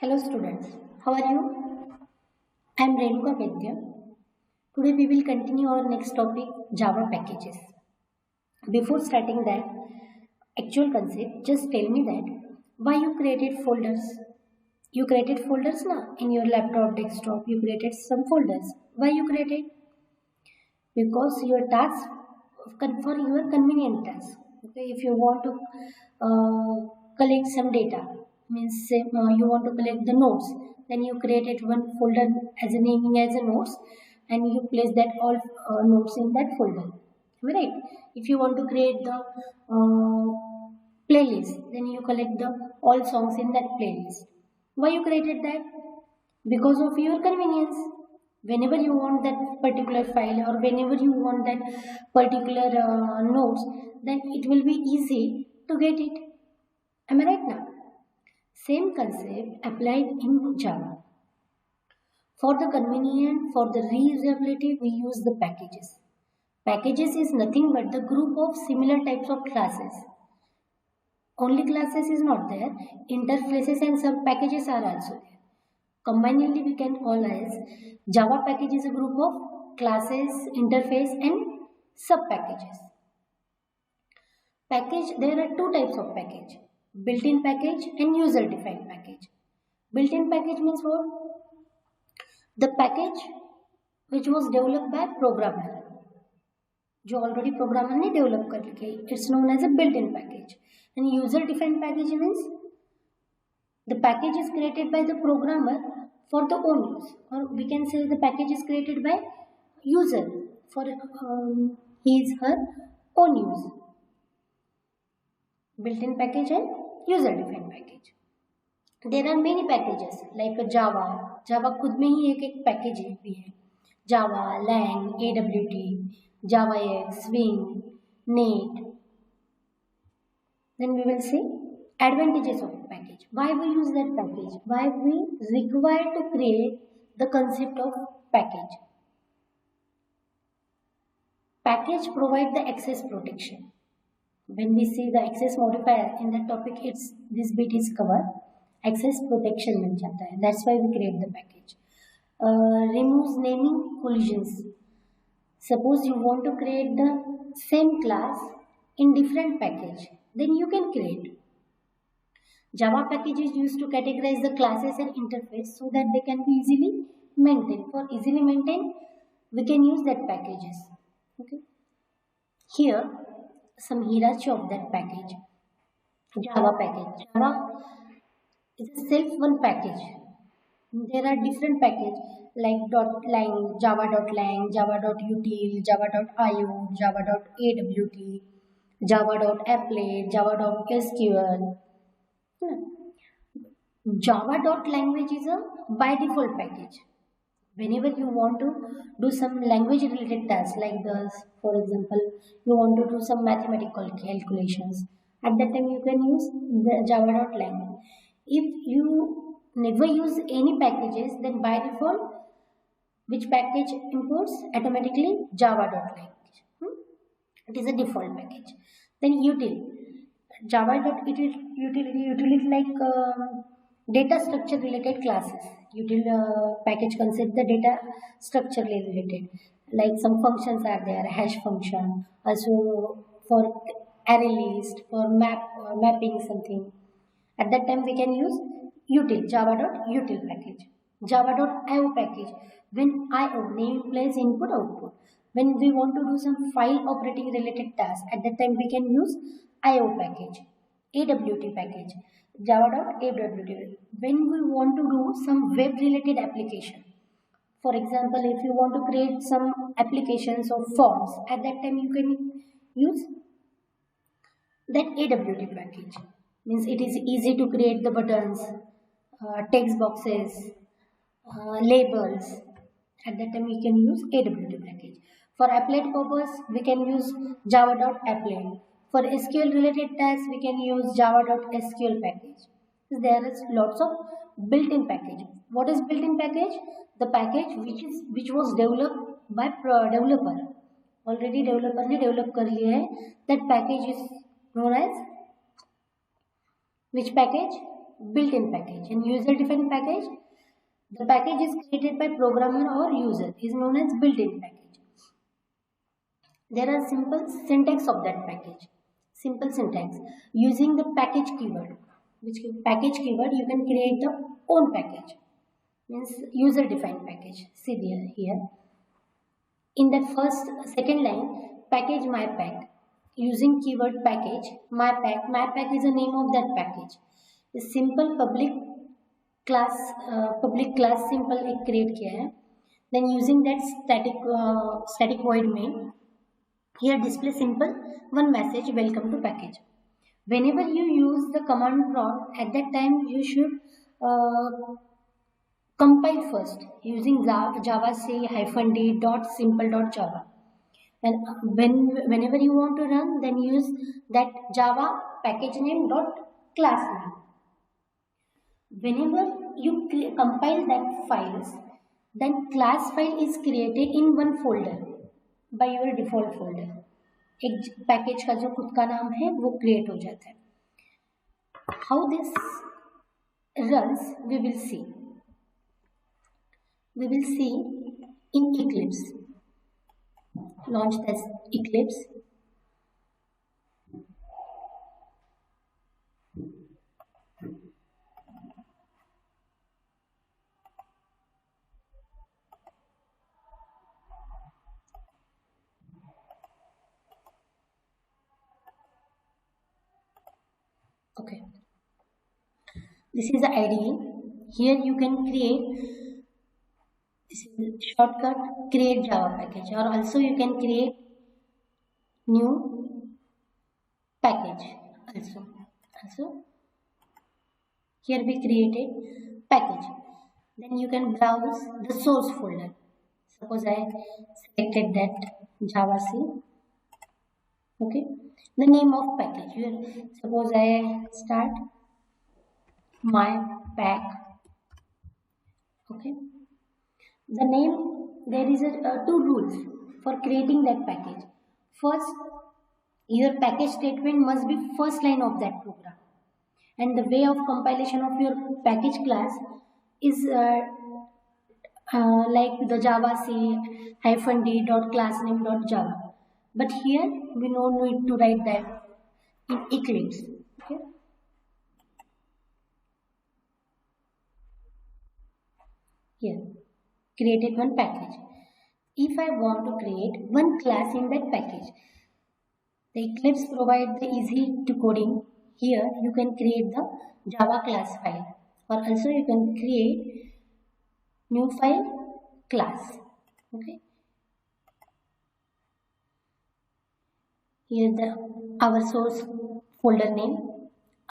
Hello students, how are you? I am Renuka Vedya. Today we will continue our next topic, Java packages. Before starting that actual concept, just tell me that why you created folders. You created folders now in your laptop, desktop, you created some folders. Why you created? Because your task for your convenient task. Okay, if you want to collect some data, means say, you want to collect the notes, then you created one folder as a naming as a notes, and you place that all notes in that folder. Right? If you want to create the playlist, then you collect the all songs in that playlist. Why you created that? Because of your convenience. Whenever you want that particular file or whenever you want that particular notes, then it will be easy to get it. Am I right now? Same concept applied in Java. For the convenience, for the reusability, we use the packages. Packages is nothing but the group of similar types of classes. Only classes is not there, interfaces and sub packages are also there. Combinedly, we can call as Java package is a group of classes, interface and sub-packages. Package, there are two types of package, built-in package and user-defined package. Built-in package means what? The package which was developed by programmer, जो already programmer ने develop कर लिया, it's known as a built-in package. And user-defined package means the package is created by the programmer for the own use, or we can say the package is created by user for his her own use. Built-in package and user-defined package. There are many packages like Java. Java खुद में ही एक package भी है. Java, Lang, AWT, JavaX, Swing, Net. Then we will see advantages of package. Why we use that package? Why we require to create the concept of package? Package provide the access protection. When we see the access modifier in the topic, it's this bit is covered. Access protection मिल जाता है. That's why we create the package. Removes naming collisions. Suppose you want to create the same class in different package, then you can create. Java package is used to categorize the classes and interface so that they can be easily maintained. For easily maintained, we can use that packages. Okay. Here, some hierarchy of that package. Java package. Java is a self-one package. There are different packages like .lang, java.lang, java.util, java.io, java.awt, java.applet, java.sql. Java.language is a by default package. Whenever you want to do some language related tasks like this, for example, you want to do some mathematical calculations, at that time you can use the Java.lang. If you never use any packages, then by default, which package imports automatically? Java.language. It is a default package. Then util. Java.utility like data structure related classes. Util package concept the data structure related. Like some functions are there, hash function, also for array list, for mapping something. At that time we can use util, java.util package. Java.io package. When IO, name, place, input, output. When we want to do some file operating related tasks, at that time we can use IO package, AWT package, java.awt. When we want to do some web related application, for example, if you want to create some applications or forms, at that time you can use that AWT package. Means it is easy to create the buttons, text boxes, labels. At that time we can use AWT package. For applet purpose, we can use java.applet. For SQL related tasks, we can use java.sql package. There is lots of built-in package. What is built-in package? The package which was developed by developer. Already developer ने develop कर लिया है. That package is known as which package? built-in package. And user-defined package, the package is created by programmer or user, is known as built-in package. There are simple syntax of that package. Simple syntax using the package keyword. Which package keyword you can create the own package. Means user-defined package. See here. In that second line, package mypack. Using keyword package mypack is the name of that package. A simple public class simple एक create किया है. Then using that static void main, here display simple one message, welcome to package. Whenever you use the command prompt, at that time you should compile first using java c -d .simple.java. And whenever you want to run, then use that java package name .class name. Whenever you compile that files, then class file is created in one folder by your default folder. एक package का जो खुद का नाम है वो create हो जाता है. How this runs we will see. We will see in Eclipse. Launch this Eclipse. Okay. This is the IDE. Here you can create. This is the shortcut, create Java package, or also you can create new package also here we created package. Then you can browse the source folder. Suppose I selected that Java C. Okay, the name of package here, suppose I start my pack. Okay, the name, there is two rules for creating that package. First, your package statement must be first line of that program, and the way of compilation of your package class is like the java c -d .classname.java. But here we no need to write that in Eclipse. Okay. Here, created one package. If I want to create one class in that package, the Eclipse provides the easy decoding. Here you can create the Java class file, or also you can create new file class. Okay. Here our source folder name,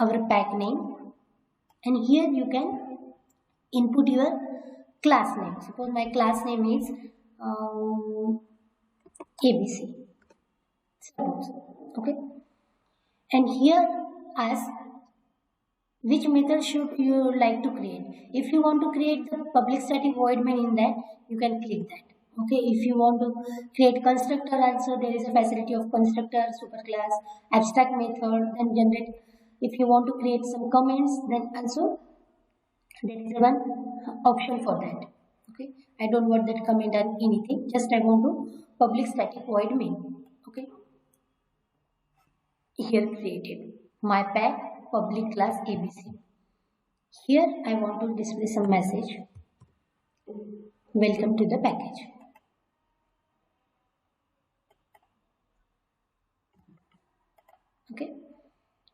our pack name, and here you can input your class name. Suppose my class name is ABC. Suppose. Okay. And here ask which method should you like to create. If you want to create the public static void main in that, you can click that. Okay, if you want to create constructor also, there is a facility of constructor, superclass, abstract method, then generate. If you want to create some comments, then also there is one option for that. Okay, I don't want that comment or anything, just I want to public static void main. Okay, here created my pack public class ABC. Here I want to display some message, welcome to the package. Okay,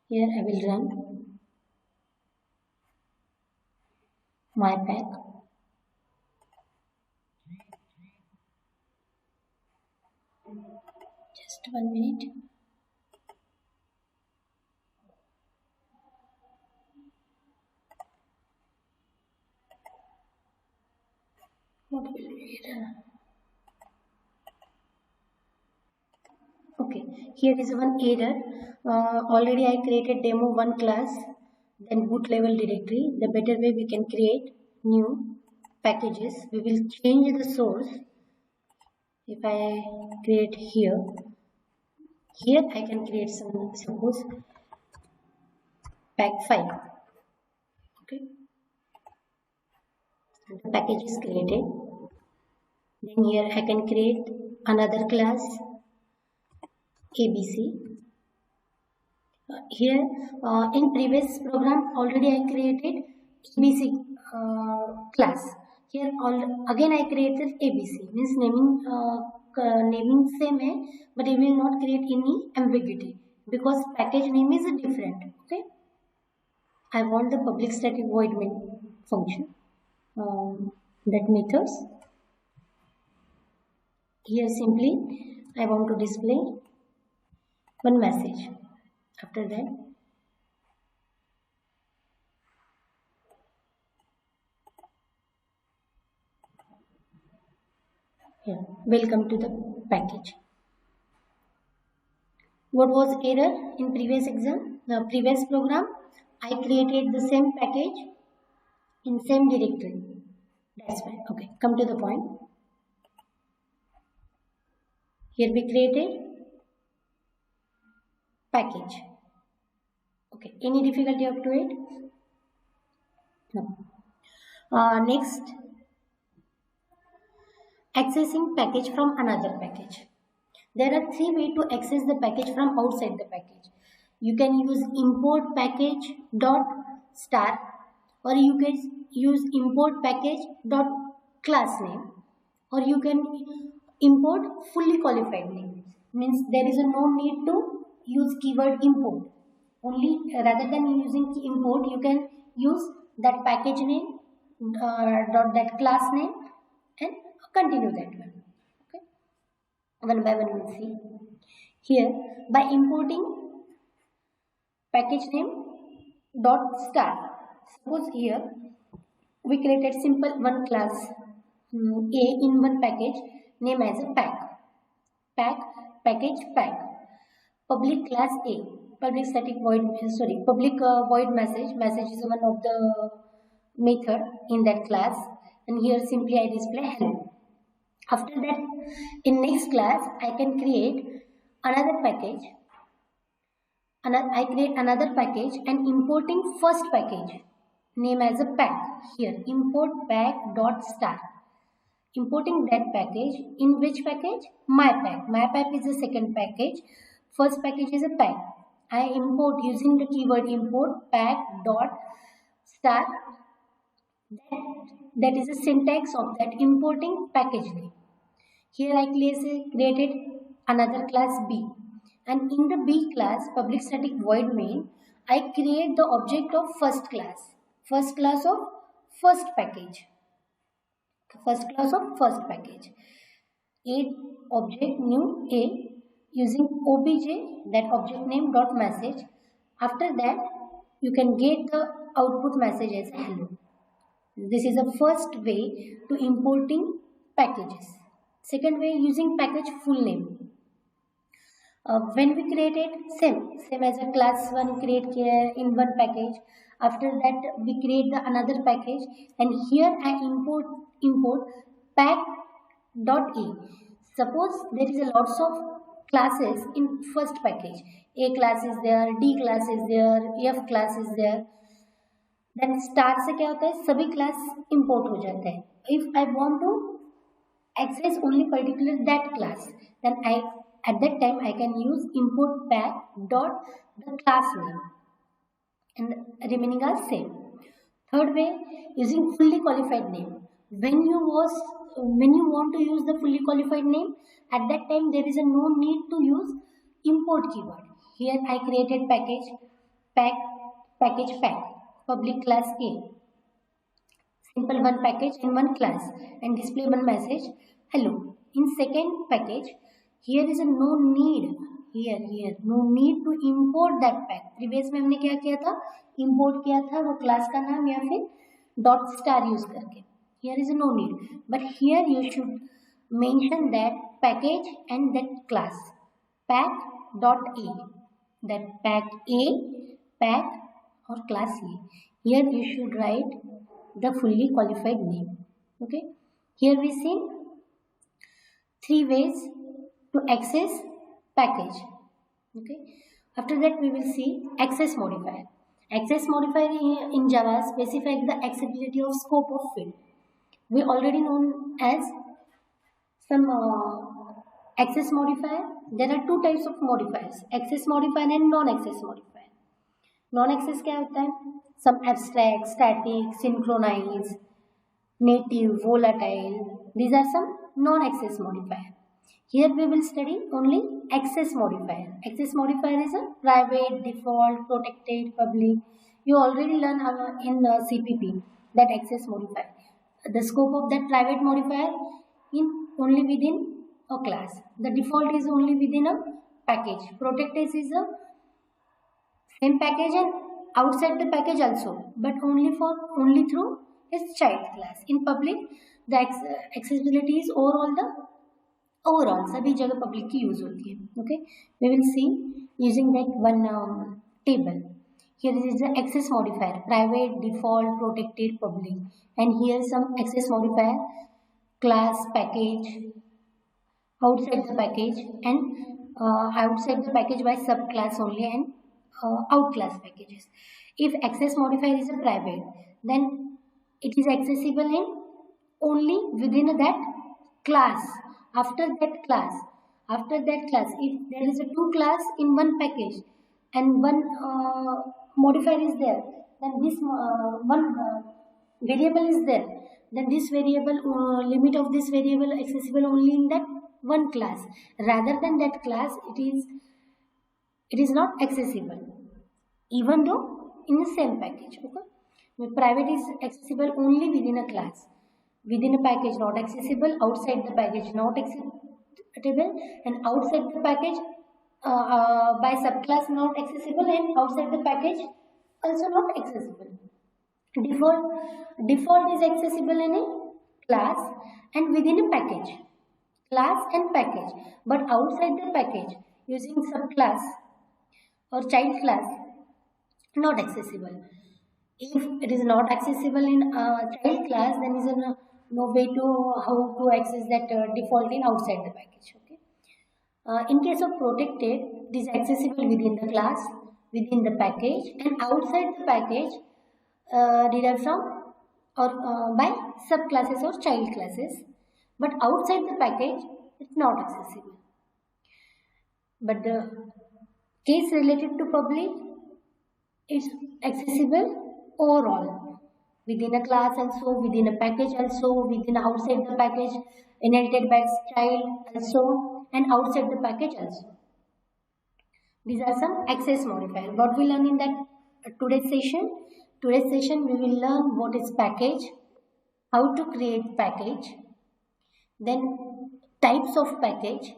here I will run my pack. Just 1 minute. What will be error? Okay, here is one error. Already I created demo 1 class, then boot level directory. The better way we can create new packages. We will change the source. If I create here I can create some, suppose pack 5. The package is created. Then here I can create another class ABC. Here in previous program already I created ABC class. Here again I created ABC, means naming same hai, but it will not create any ambiguity because package name is different. Okay, I want the public static void main function, that methods. Here simply I want to display one message. After that, yeah, welcome to the package. What was error in previous exam? The previous program, I created the same package in same directory. That's why. Okay, come to the point. Here we created package. Okay, any difficulty up to it? No. Next, accessing package from another package. There are three ways to access the package from outside the package. You can use import package dot star, or you can use import package dot class name, or you can import fully qualified name. Means there is no need to use keyword import. Only rather than using import, you can use that package name dot that class name and continue that one. Okay, one by one we'll see. Here by importing package name dot star, suppose here we created simple one class A in one package name as a package public class A, public static void, public void message is one of the method in that class, and here simply I display hello. After that, in next class I can create another package. I create another package and importing first package name as a pack. Here import pack dot star, importing that package. In which package? My pack is the second package, first package is a pack. I import using the keyword import pack dot star. That is the syntax of that importing package name. Here I created another class B, and in the B class public static void main, I create the object of first class of first package, A object new A using obj that object name dot message. After that you can get the output message as hello. This is the first way to importing packages. Second way, using package full name. When we created same as a class 1 create in one package. After that we create the another package, and here I import pack.a. Suppose there is a lots of classes in first package. A class is there, D class is there, F class is there. Then star से क्या होता है, सभी class import हो जाता है. If I want to access only particular that class, then at that time I can use import pack dot the class name, and remaining are same. Third way, using fully qualified name. When you want to use the fully qualified name, at that time there is no need to use import keyword. Here I created package public class A, simple one package in one class, and display one message hello. In second package, here is no need no need to import that pack. Previous में हमने क्या किया था, import किया था वो class का नाम या फिर डॉट स्टार यूज करके. Here is no need, but here you should mention that package and that class pack dot A, that pack A, pack or class A. Here you should write the fully qualified name. Okay, here we see three ways to access package. Okay, after that we will see access modifier. Access modifier in Java specifies the accessibility of scope of field. we already known as some access modifier. There are two types of modifiers, access modifier and non-access modifier. Non-access क्या होता है? Some abstract, static, synchronized, native, volatile. These are some non-access modifier. Here we will study only access modifier. Access modifier is a private, default, protected, public. You already learn in CPP that access modifier. The scope of that private modifier in only within a class. The default is only within a package. Protected is a same package and outside the package also, but only through its child class. In public, the accessibility is overall सभी जगह public की use होती है. Okay, we will see using that one table. Here is the access modifier: private, default, protected, public, and here some access modifier: class, package, outside the package, and outside the package by subclass only, and outclass packages. If access modifier is a private, then it is accessible in only within that class. After that class, if there is a two class in one package and one modifier is there, then this one variable is there, then this variable limit of this variable accessible only in that one class. Rather than that class, it is not accessible, even though in the same package. Okay, private is accessible only within a class. Within a package not accessible, outside the package not acceptable, and outside the package by subclass not accessible, and outside the package also not accessible. Default is accessible in a class and within a package, class and package, but outside the package using subclass or child class not accessible. If it is not accessible in child class, then is no way to how to access that default in outside the package. Okay. In case of protected, it is accessible within the class, within the package, and outside the package derived from or by subclasses or child classes, but outside the package it's not accessible. But the case related to public is accessible overall, within a class also, within a package also, within outside the package, inherited by child also, and outside the package also. These are some access modifier. What we learn in that today's session? Today's session we will learn what is package, how to create package, then types of package,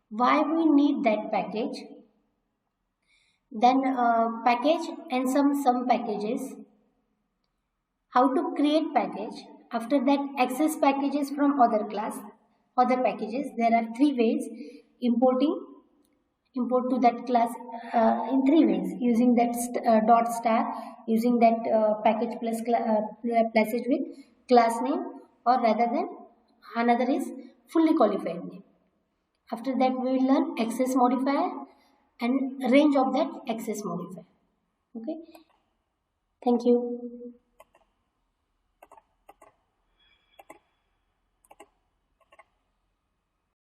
why we need that package, then package and some packages, how to create package, after that access packages from other packages. There are three ways: import to that class in three ways, using that dot star, using that package plus passage with class name, or rather than another is fully qualified name. After that we will learn access modifier and range of that access modifier. Okay, thank you.